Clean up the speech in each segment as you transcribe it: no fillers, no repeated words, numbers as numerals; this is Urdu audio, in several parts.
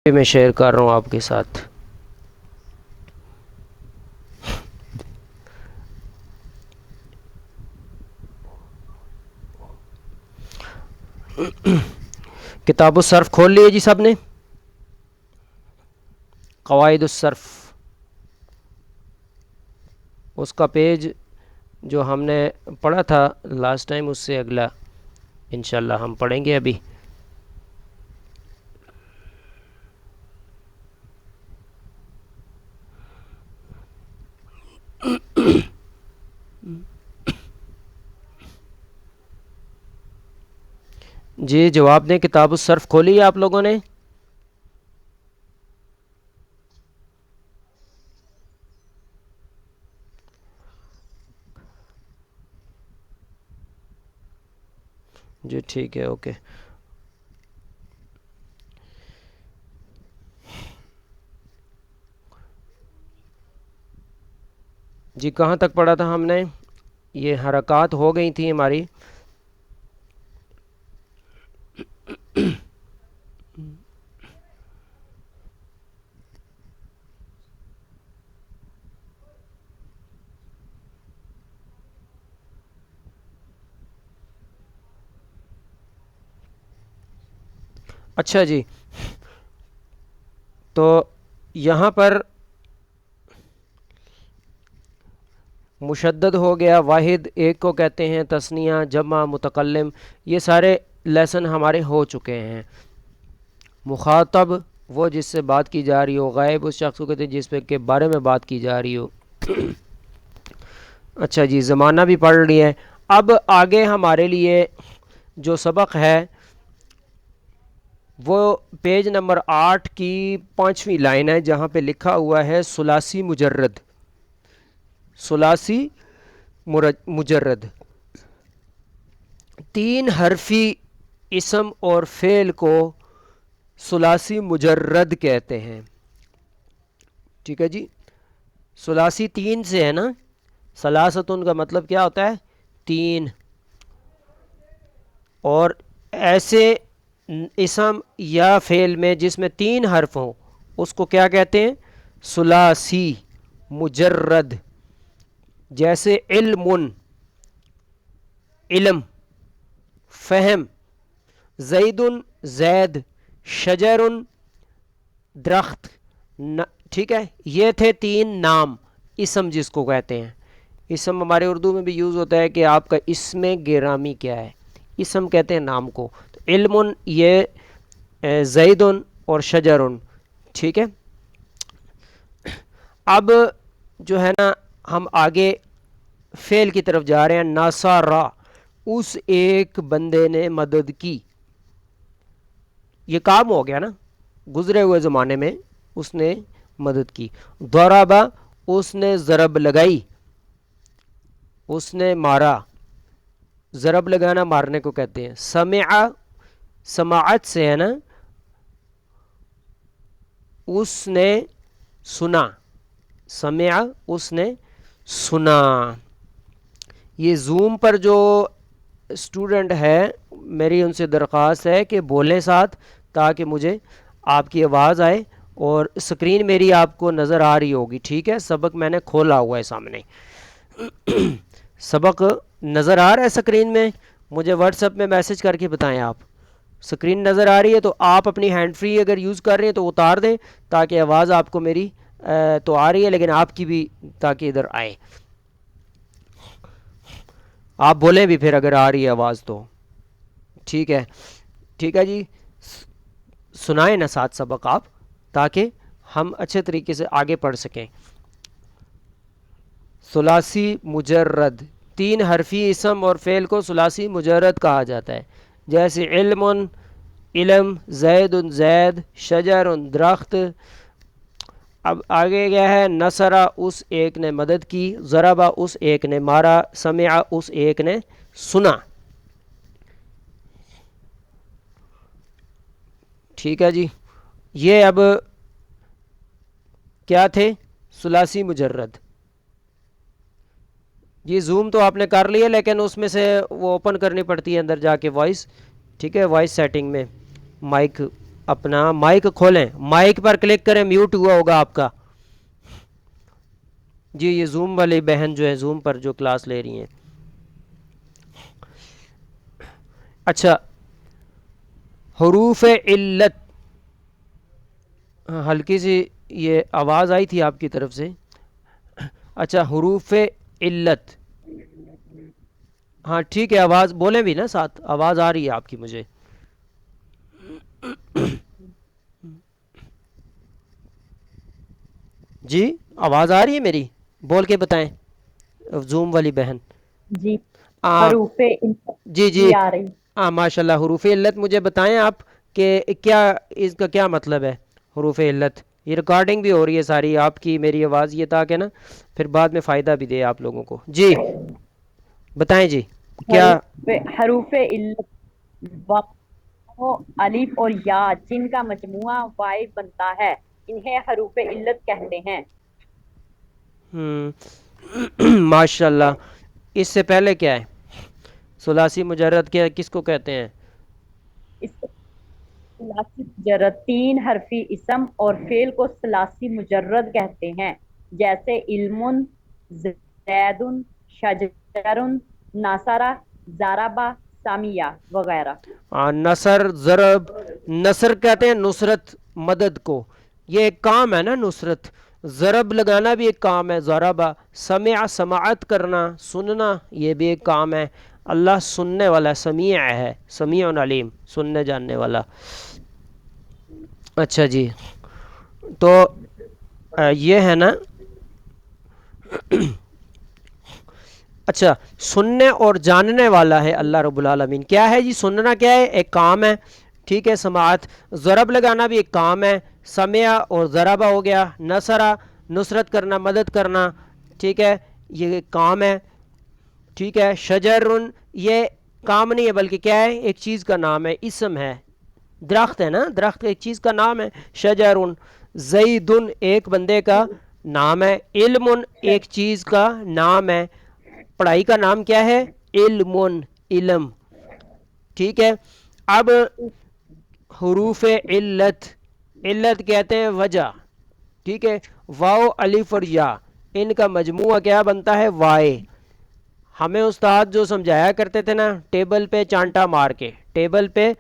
میں شیئر کر رہا ہوں آپ کے ساتھ. کتاب الصرف کھول لیے جی سب نے؟ قواعد الصرف اس کا پیج جو ہم نے پڑھا تھا لاسٹ ٹائم، اس سے اگلا انشاءاللہ ہم پڑھیں گے ابھی. جی جواب دیں، کتاب الصرف کھولی ہے آپ لوگوں نے؟ جی ٹھیک ہے، اوکے. جی کہاں تک پڑھا تھا ہم نے؟ یہ حرکات ہو گئی تھیں ہماری. اچھا جی، تو یہاں پر مشدد ہو گیا، واحد ایک کو کہتے ہیں، تثنیہ، جمع، متکلم، یہ سارے لیسن ہمارے ہو چکے ہیں. مخاطب وہ جس سے بات کی جا رہی ہو، غائب اس شخص کو کہتے ہیں جس پہ کے بارے میں بات کی جا رہی ہو. اچھا جی، زمانہ بھی پڑھ لیا ہے. اب آگے ہمارے لیے جو سبق ہے وہ پیج نمبر 8 کی 5ویں لائن ہے، جہاں پہ لکھا ہوا ہے ثلاثی مجرد. ثلاثی مجرد 3 حرفی اسم اور فعل کو ثلاثی مجرد کہتے ہیں. ٹھیک ہے جی، ثلاثی 3 سے ہے نا، ثلاثتن کا مطلب کیا ہوتا ہے؟ 3. اور ایسے اسم یا فعل میں جس میں 3 حرف ہوں اس کو کیا کہتے ہیں؟ ثلاثی مجرد. جیسے علم، علم، فہم، زید، زید، شجر، درخت. ٹھیک ہے، یہ تھے 3 نام، اسم جس کو کہتے ہیں. اسم ہمارے اردو میں بھی یوز ہوتا ہے کہ آپ کا اسم گرامی کیا ہے، اسم کہتے ہیں نام کو. تو علم یہ زید اور شجر. ٹھیک ہے، اب جو ہے نا ہم آگے فعل کی طرف جا رہے ہیں. ناصارا، اس ایک بندے نے مدد کی. یہ کام ہو گیا نا، گزرے ہوئے زمانے میں اس نے مدد کی. ضربا، اس نے ضرب لگائی، اس نے مارا. ضرب لگانا مارنے کو کہتے ہیں. سمع، سماعت سے ہے نا، اس نے سنا. سمع، اس نے سنا. یہ زوم پر جو اسٹوڈنٹ ہے میری ان سے درخواست ہے کہ بولیں ساتھ، تاکہ مجھے آپ کی آواز آئے اور اسکرین میری آپ کو نظر آ رہی ہوگی. ٹھیک ہے، سبق میں نے کھولا ہوا ہے سامنے. سبق نظر آ رہا ہے اسکرین میں؟ مجھے واٹس ایپ میں میسج کر کے بتائیں. آپ اسکرین نظر آ رہی ہے تو آپ اپنی ہینڈ فری اگر یوز کر رہے ہیں تو اتار دیں، تاکہ آواز آپ کو میری تو آ رہی ہے لیکن آپ کی بھی تاکہ ادھر آئے. آپ بولیں بھی پھر اگر آ رہی ہے آواز تو. ٹھیک ہے، ٹھیک ہے جی، سنائیں نا ساتھ سبق آپ، تاکہ ہم اچھے طریقے سے آگے پڑھ سکیں. ثلاثی مجرد 3 حرفی اسم اور فعل کو ثلاثی مجرد کہا جاتا ہے. جیسے علم، علم، زید، زید، شجر، درخت. اب آگے گیا ہے نصرہ، اس ایک نے مدد کی. ضربہ، اس ایک نے مارا. سمع، اس ایک نے سنا. ٹھیک ہے جی، یہ اب کیا تھے؟ ثلاثی مجرد. جی زوم تو آپ نے کر لیا، لیکن اس میں سے وہ اوپن کرنی پڑتی ہے اندر جا کے وائس. ٹھیک ہے، وائس سیٹنگ میں مائک اپنا مائک کھولیں, مائک پر کلک کریں, میوٹ ہوا ہوگا آپ کا. جی یہ زوم والی بہن جو ہے زوم پر جو کلاس لے رہی ہیں. اچھا حروف علت, ہلکی سی یہ آواز آئی تھی آپ کی طرف سے. اچھا حروف علت, ہاں ٹھیک ہے, آواز بولیں بھی نا ساتھ, آواز آ رہی ہے آپ کی مجھے. جی آواز آ رہی ہے میری, بول کے بتائیں زوم والی بہن. جی آ, حروف جی جی جی آ رہی. ماشاء اللہ. حروف علت مجھے بتائیں آپ کہ کیا اس کا کیا مطلب ہے حروف علت. یہ ریکارڈنگ بھی ہو رہی ہے ساری آپ کی میری آواز, یہ تاکہ نا پھر بعد میں فائدہ بھی دے آپ لوگوں کو. جی بتائیں جی کیا. حروف علت واو الف اور یا جن کا مجموعہ واحد بنتا ہے انہیں حروف علت کہتے ہیں. ماشاء اللہ. اس سے پہلے کیا ہے ثلاثی مجرد کیا کس کو کہتے ہیں؟ اس ثلاثی مجرد تین حرفی اسم اور فعل کو ثلاثی مجرد کہتے ہیں, جیسے علم, زید, شجر, ناصرہ, ضربہ, سامیہ وغیرہ. نصر, ضرب, نصر کہتے ہیں نصرت مدد کو, یہ ایک کام ہے نا نصرت. ضرب لگانا بھی ایک کام ہے, ضربہ. سمع سماعت کرنا سننا یہ بھی ایک کام ہے. اللہ سننے والا سمیع ہے, سمیع علیم سننے جاننے والا. اچھا جی تو یہ ہے نا. اچھا سننے اور جاننے والا ہے اللہ رب العالمین. کیا ہے جی سننا کیا ہے, ایک کام ہے ٹھیک ہے, سماعت. ضرب لگانا بھی ایک کام ہے, سمع اور ضربہ ہو گیا. نصرہ نصرت کرنا مدد کرنا ٹھیک ہے, یہ ایک کام ہے ٹھیک ہے. شجر یہ کام نہیں ہے بلکہ کیا ہے, ایک چیز کا نام ہے, اسم ہے, درخت ہے نا, درخت ایک چیز کا نام ہے شجر. زید ایک بندے کا نام ہے. علم ایک چیز کا نام ہے, پڑھائی کا نام کیا ہے علم, علم ٹھیک ہے. اب حروف علت, علت کہتے ہیں وجہ ٹھیک ہے. واو الف اور یا ان کا مجموعہ کیا بنتا ہے وائے. ہمیں استاد جو سمجھایا کرتے تھے نا ٹیبل پہ چانٹا مار کے, ٹیبل پہ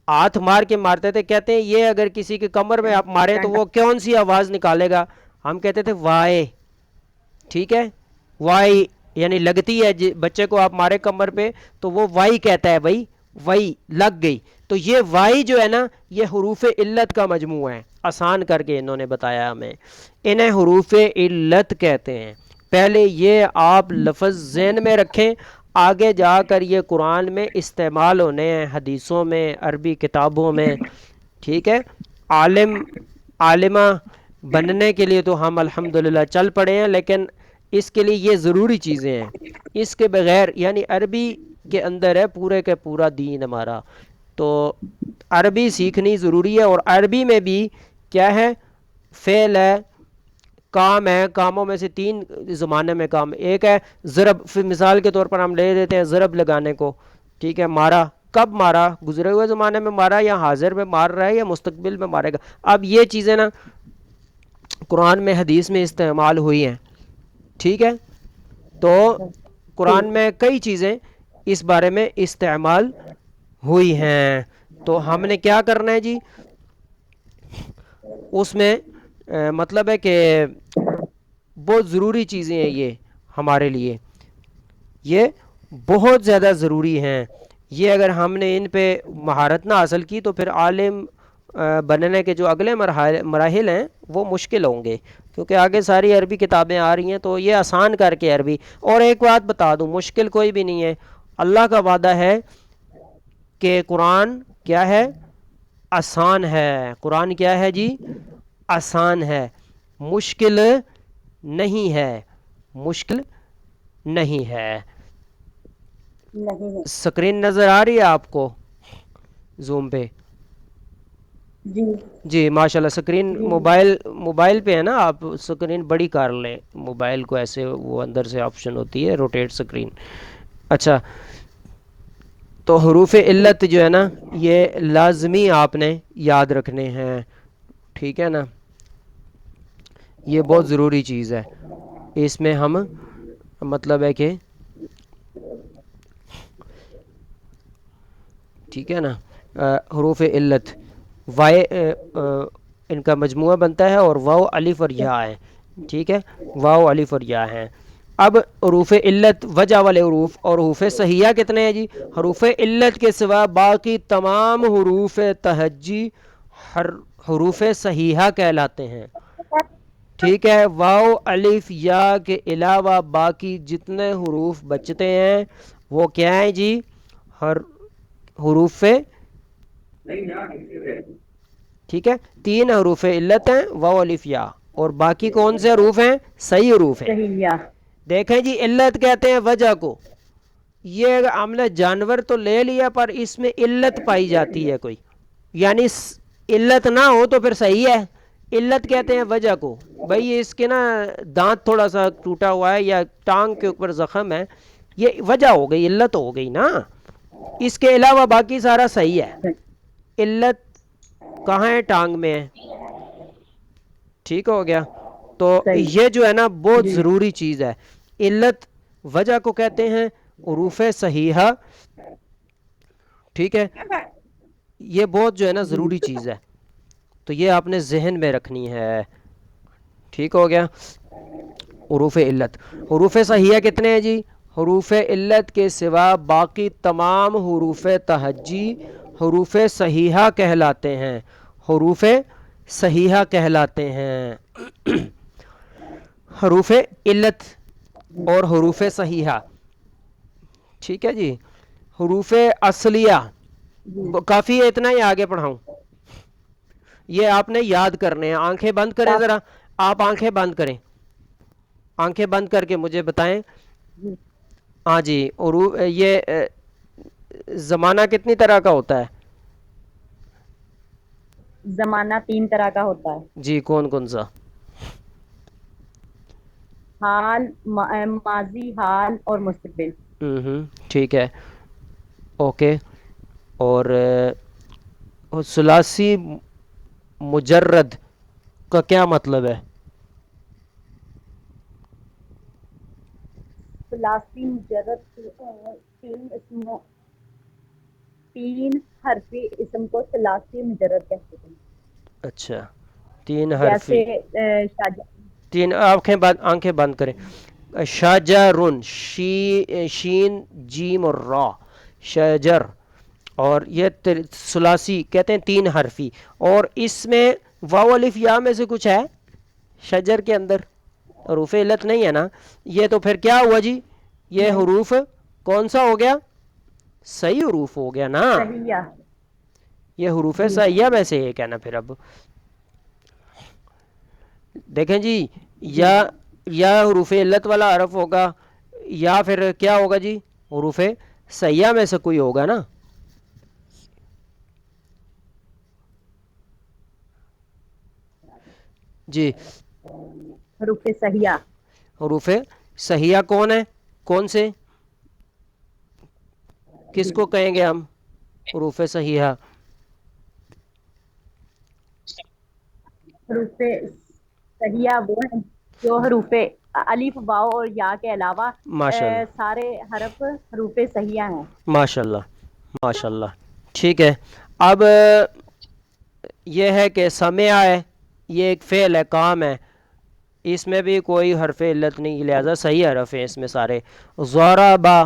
ہاتھ مار کے مارتے تھے, کہتے ہیں یہ اگر کسی کے کمر میں آپ ماریں تو وہ کون سی آواز نکالے گا, ہم کہتے تھے وائے ٹھیک ہے. وائی یعنی لگتی ہے, بچے کو آپ مارے کمر پہ تو وہ وائی کہتا ہے, بھائی وائی لگ گئی. تو یہ وائی جو ہے نا یہ حروف علت کا مجموعہ ہے, آسان کر کے انہوں نے بتایا ہمیں, انہیں حروف علت کہتے ہیں. پہلے یہ آپ لفظ ذہن میں رکھیں, آگے جا کر یہ قرآن میں استعمال ہونے ہیں, حدیثوں میں, عربی کتابوں میں ٹھیک ہے. عالم عالمہ بننے کے لیے تو ہم الحمدللہ چل پڑے ہیں, لیکن اس کے لیے یہ ضروری چیزیں ہیں, اس کے بغیر یعنی عربی کے اندر ہے پورے کے پورا دین ہمارا. تو عربی سیکھنی ضروری ہے, اور عربی میں بھی کیا ہے فعل ہے, کام ہے, کاموں میں سے تین زمانے میں کام, ایک ہے ضرب, پھر مثال کے طور پر ہم لے لیتے ہیں ضرب لگانے کو ٹھیک ہے. مارا کب مارا, گزرے ہوئے زمانے میں مارا, یا حاضر میں مار رہا ہے, یا مستقبل میں مارے گا. اب یہ چیزیں نا قرآن میں حدیث میں استعمال ہوئی ہیں ٹھیک ہے. تو ٹھیک. قرآن میں کئی چیزیں اس بارے میں استعمال ہوئی ہیں, تو ہم نے کیا کرنا ہے جی اس میں مطلب ہے کہ بہت ضروری چیزیں ہیں یہ ہمارے لیے, یہ بہت زیادہ ضروری ہیں. یہ اگر ہم نے ان پہ مہارت نہ حاصل کی تو پھر عالم بننے کے جو اگلے مراحل ہیں وہ مشکل ہوں گے, کیونکہ آگے ساری عربی کتابیں آ رہی ہیں. تو یہ آسان کر کے عربی, اور ایک بات بتا دوں مشکل کوئی بھی نہیں ہے, اللہ کا وعدہ ہے کہ قرآن کیا ہے آسان ہے. قرآن کیا ہے جی آسان ہے, مشکل نہیں ہے, مشکل نہیں ہے. نہیں ہے. اسکرین نظر آ رہی ہے آپ کو زوم پہ؟ جی جی ماشاء اللہ. اسکرین جی موبائل پہ ہے نا, آپ اسکرین بڑی کر لیں موبائل کو, ایسے وہ اندر سے آپشن ہوتی ہے روٹیٹ اسکرین. اچھا تو حروف علت جو ہے نا یہ لازمی آپ نے یاد رکھنے ہیں، ٹھیک ہے نا، یہ بہت ضروری چیز ہے، اس میں ہم مطلب ہے کہ ٹھیک ہے نا، حروف علت وائے ان کا مجموعہ بنتا ہے اور واو الف اور یا ہے، ٹھیک ہے، واو الف اور یا ہیں۔ اب حروف علت وجہ والے حروف اور حروف صحیحہ کتنے ہیں جی؟ حروف علت کے سوا باقی تمام حروف تہجی حروف صحیحہ کہلاتے ہیں، ٹھیک ہے، واو الف یا کے علاوہ باقی جتنے حروف بچتے ہیں وہ کیا ہیں جی؟ حروف، ٹھیک ہے، تین حروف علت ہیں، واو الف یا، اور باقی کون سے حروف ہیں؟ صحیح حروف ہیں۔ صحیح یا دیکھیں جی علت کہتے ہیں وجہ کو، یہ ہم نے جانور تو لے لیا پر اس میں علت پائی جاتی ہے کوئی، یعنی علت نہ ہو تو پھر صحیح ہے، علت کہتے ہیں وجہ کو، بھائی اس کے نا دانت تھوڑا سا ٹوٹا ہوا ہے یا ٹانگ کے اوپر زخم ہے، یہ وجہ ہو گئی، علت ہو گئی نا، اس کے علاوہ باقی سارا صحیح ہے۔ علت کہاں ہے؟ ٹانگ میں ہے، ٹھیک ہو گیا، تو صحیح یہ جو ہے نا بہت جی ضروری چیز ہے، علت وجہ کو کہتے ہیں حروف صحیحہ، ٹھیک ہے، یہ بہت جو ہے نا جی ضروری چیز ہے، تو یہ آپ نے ذہن میں رکھنی ہے، ٹھیک ہو گیا۔ حروف علت، حروف صحیحہ کتنے ہیں جی؟ حروف علت کے سوا باقی تمام حروف تہجی حروف صحیحہ کہلاتے ہیں، حروف صحیحہ کہلاتے ہیں۔ حروف علت اور حروف صحیحہ، ٹھیک ہے جی۔ حروف اصلیہ جی کافی ہے، اتنا ہی آگے پڑھاؤں، یہ آپ نے یاد کرنے ہیں، آنکھیں بند کریں ذرا، آپ آنکھیں بند کریں، آنکھیں بند کر کے مجھے بتائیں، جی ہاں جی، یہ زمانہ کتنی طرح کا ہوتا ہے؟ زمانہ تین طرح کا ہوتا ہے، جی کون کون سا؟ حال، ماضی، حال اور مستقبل۔ ٹھیک ہے، اوکے، اور ثلاثی مجرد کا کیا مطلب ہے؟ ثلاثی مجرد تین اسموں، تین حرفی اسم کو ثلاثی مجرد کہتے ہیں، اچھا، تین حرفی، جیسے تین، آنکھیں بند کریں، شجرن، شین جیم اور را، شجر، اور یہ ثلاثی کہتے ہیں تین حرفی، اور اس میں واو الف یا میں سے کچھ ہے شجر کے اندر؟ حروف علت نہیں ہے نا، یہ تو پھر کیا ہوا جی؟ یہ نہیں حروف کون سا ہو گیا؟ صحیح حروف ہو گیا نا، صحیح یا یہ حروف جی صحیحہ میں سے ایک ہے نا، پھر اب دیکھیں جی، جی یا حروف علت والا حرف ہوگا یا پھر کیا ہوگا جی؟ حروف صحیحہ میں سے کوئی ہوگا نا، جی۔ حروف صحیحہ حروف صحیحہ کون ہے؟ کون سے؟ کس جی کو کہیں گے ہم حروف صحیحہ؟ حروف صحیحہ وہ ہیں جو حروف الف، واو اور یا کے علاوہ ماشاء اللہ، سارے حرف حروف صحیحہ ہیں۔ ماشاء اللہ، ماشاء اللہ، ٹھیک ہے۔ اب یہ ہے کہ سمع ہے، یہ ایک فعل ہے، کام ہے، اس میں بھی کوئی حرف علت نہیں، لہذا صحیح حرف ہے اس میں سارے۔ ضربا،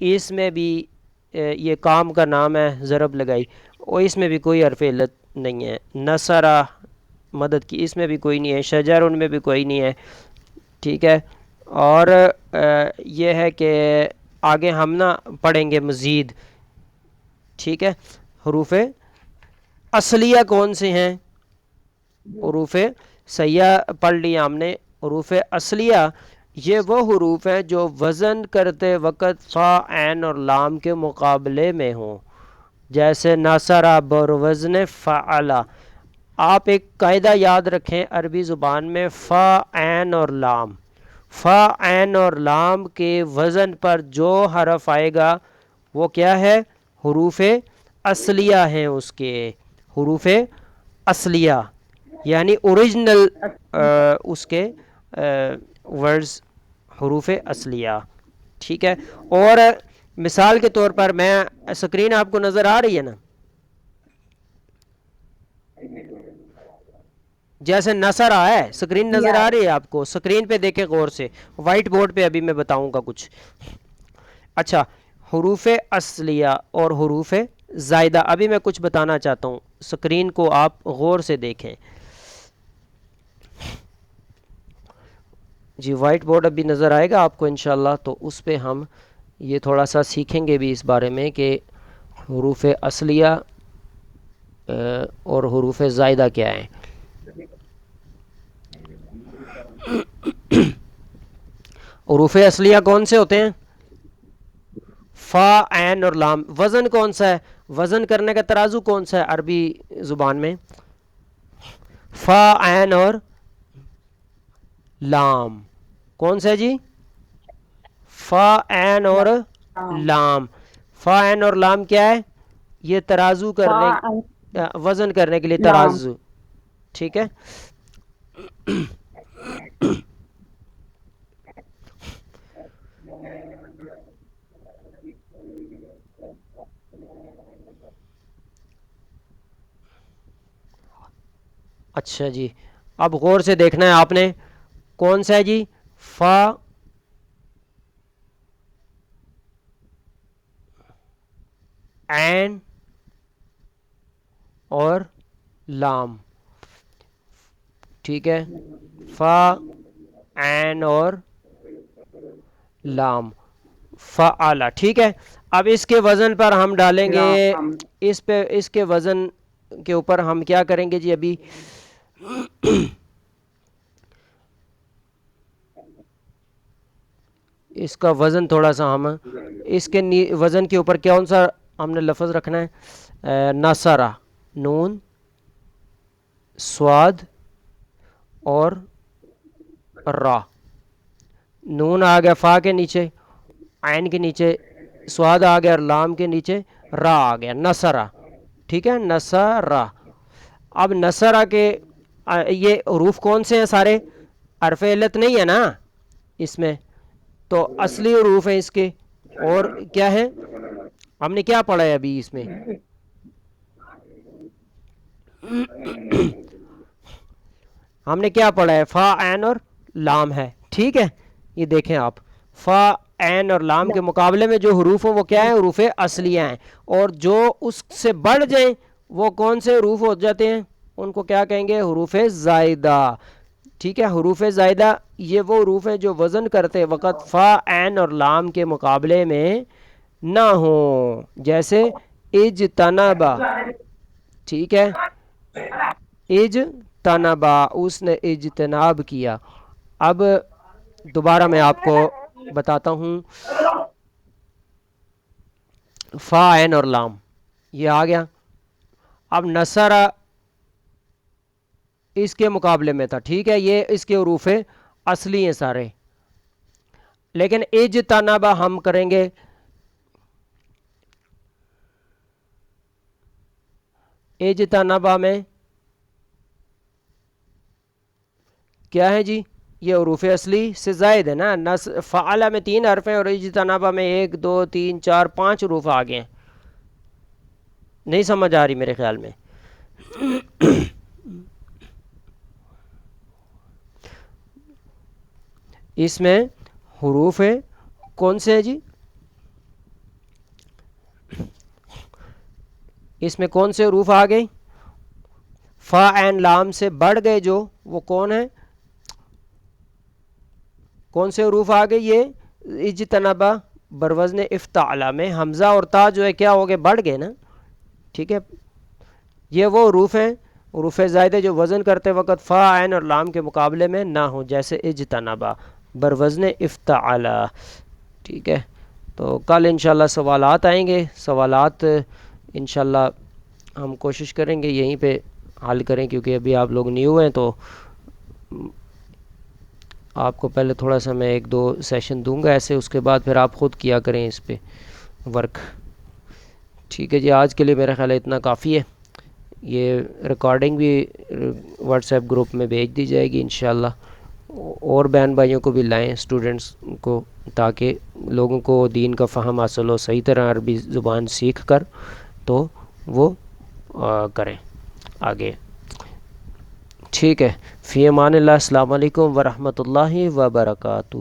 اس میں بھی یہ کام کا نام ہے، ضرب لگائی، اور اس میں بھی کوئی حرف علت نہیں ہے۔ نصرہ، مدد کی، اس میں بھی کوئی نہیں ہے۔ شجر، ان میں بھی کوئی نہیں ہے، ٹھیک ہے۔ اور یہ ہے کہ آگے ہم نہ پڑھیں گے مزید، ٹھیک ہے۔ حروف اصلیہ کون سے ہیں؟ حروف صحیحہ پڑھ لیا ہم نے، حروف اصلیہ یہ وہ حروف ہیں جو وزن کرتے وقت فا، عین اور لام کے مقابلے میں ہوں، جیسے نصرہ بروزن فعلا۔ آپ ایک قاعدہ یاد رکھیں عربی زبان میں، فا، عین اور لام، فا، عین اور لام کے وزن پر جو حرف آئے گا وہ کیا ہے؟ حروف اصلیہ ہیں اس کے، حروف اصلیہ یعنی اوریجنل اس کے ورڈز حروف اصلیہ، ٹھیک ہے. اور مثال کے طور پر میں اسکرین آپ کو نظر آ رہی ہے نا، جیسے نصر آیا ہے، اسکرین نظر آ رہی ہے آپ کو، اسکرین پہ دیکھیں غور سے، وائٹ بورڈ پہ ابھی میں بتاؤں گا کچھ. اچھا، حروف اصلیہ اور حروف زائدہ، ابھی میں کچھ بتانا چاہتا ہوں، اسکرین کو آپ غور سے دیکھیں. جی وائٹ بورڈ ابھی نظر آئے گا آپ کو انشاءاللہ، تو اس پہ ہم یہ تھوڑا سا سیکھیں گے بھی اس بارے میں کہ حروف اصلیہ اور حروف زائدہ کیا ہیں. حروف اصلیہ کون سے ہوتے ہیں؟ فا، عین اور لام. وزن کون سا ہے؟ وزن کرنے کا ترازو کون سا ہے عربی زبان میں؟ فا، عین اور لام. کون سا ہے جی؟ فا، عین اور لام. فا، عین اور لام کیا ہے؟ یہ ترازو کرنے، وزن کرنے کے لیے ترازو، ٹھیک ہے. اچھا جی، اب غور سے دیکھنا ہے آپ نے، کون سا ہے جی؟ فا، عین اور لام، ٹھیک ہے. فا، عین اور لام، فعلا، ٹھیک ہے. اب اس کے وزن پر ہم ڈالیں گے، اس کے وزن کے اوپر ہم کیا کریں گے جی؟ ابھی اس کا وزن تھوڑا سا ہم اس کے وزن کے اوپر کون سا ہم نے لفظ رکھنا ہے؟ نصرہ، نون، سواد اور را. نون آ گیا فا کے نیچے، عین کے نیچے سواد آ گیا، اور لام کے نیچے را آ گیا، نصرہ، ٹھیک ہے. نصرہ. اب نصرہ کے یہ حروف کون سے ہیں؟ سارے حرف علت نہیں ہے نا اس میں، تو اصلی حروف ہیں اس کے. اور کیا ہے؟ ہم نے کیا پڑھا ہے ابھی اس میں؟ ہم نے کیا پڑھا ہے؟ فا، عین اور لام ہے، ٹھیک ہے. یہ دیکھیں آپ، فا، عین اور لام کے مقابلے میں جو حروف ہیں وہ کیا ہیں؟ حروف اصلیہ ہیں. اور جو اس سے بڑھ جائیں وہ کون سے حروف ہو جاتے ہیں؟ ان کو کیا کہیں گے؟ حروف زائدہ، ٹھیک ہے. حروف زائدہ یہ وہ حروف ہیں جو وزن کرتے وقت فا، عین اور لام کے مقابلے میں نہ ہوں، جیسے اجتنبا، ٹھیک ہے. اجتنبا، اس نے اجتناب کیا. اب دوبارہ میں آپ کو بتاتا ہوں، فا، عین اور لام یہ آ گیا. اب نصرہ اس کے مقابلے میں تھا، ٹھیک ہے. یہ اس کے حروف اصلی ہیں سارے، لیکن اجتنبا ہم کریں گے، اجتنبا میں کیا ہے جی؟ یہ حروف اصلی سے زائد ہے نا. فعلا میں 3 حرف ہیں اور اجتنبا میں 1 2 3 4 5 حروف آ گئے ہیں. نہیں سمجھ آ رہی میرے خیال میں؟ اس میں حروف کون سے ہیں جی؟ اس میں کون سے حروف آ گئے؟ فا، عین، لام سے بڑھ گئے جو، وہ کون ہیں؟ کون سے حروف آ گئے؟ یہ اجتنبا بروزن افتعلا میں حمزہ اور تا جو ہے کیا ہو گئے؟ بڑھ گئے نا، ٹھیک ہے. یہ وہ حروف ہیں، حروف زائدے جو وزن کرتے وقت فا، عین اور لام کے مقابلے میں نہ ہوں، جیسے اجتنبا بروزن افتعلا، ٹھیک ہے. تو کل انشاءاللہ سوالات آئیں گے، سوالات انشاءاللہ ہم کوشش کریں گے یہیں پہ حل کریں، کیونکہ ابھی آپ لوگ نیو ہیں تو آپ کو پہلے تھوڑا سا میں 1 2 سیشن دوں گا ایسے، اس کے بعد پھر آپ خود کیا کریں اس پہ ورک. ٹھیک ہے جی، آج کے لیے میرا خیال ہے اتنا کافی ہے. یہ ریکارڈنگ بھی واٹس ایپ گروپ میں بھیج دی جائے گی انشاءاللہ. اور بہن بھائیوں کو بھی لائیں، اسٹوڈنٹس کو، تاکہ لوگوں کو دین کا فہم حاصل ہو صحیح طرح عربی زبان سیکھ کر تو وہ کریں آگے. ٹھیک ہے، فی امان اللہ. السلام علیکم ورحمۃ اللہ وبرکاتہ.